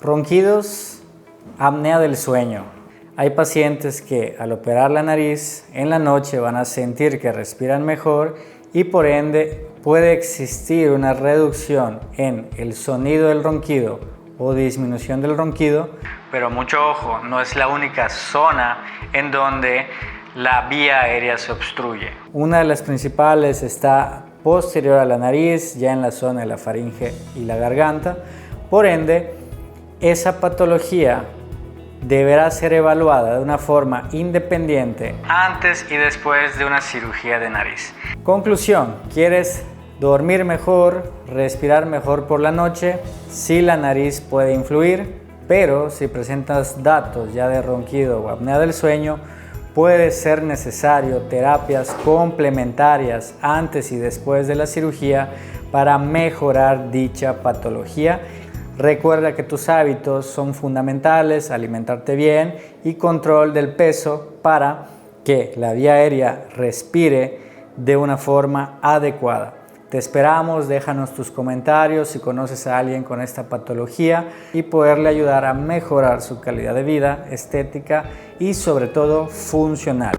Ronquidos, apnea del sueño. Hay pacientes que al operar la nariz en la noche van a sentir que respiran mejor y por ende puede existir una reducción en el sonido del ronquido o disminución del ronquido, pero mucho ojo, no es la única zona en donde la vía aérea se obstruye. Una de las principales está posterior a la nariz, ya en la zona de la faringe y la garganta. Por ende, esa patología deberá ser evaluada de una forma independiente antes y después de una cirugía de nariz. Conclusión, ¿quieres dormir mejor, respirar mejor por la noche? Sí, la nariz puede influir, pero si presentas datos ya de ronquido o apnea del sueño, puede ser necesario terapias complementarias antes y después de la cirugía para mejorar dicha patología. Recuerda que tus hábitos son fundamentales, alimentarte bien y control del peso para que la vía aérea respire de una forma adecuada. Te esperamos, déjanos tus comentarios si conoces a alguien con esta patología y poderle ayudar a mejorar su calidad de vida, estética y sobre todo funcional.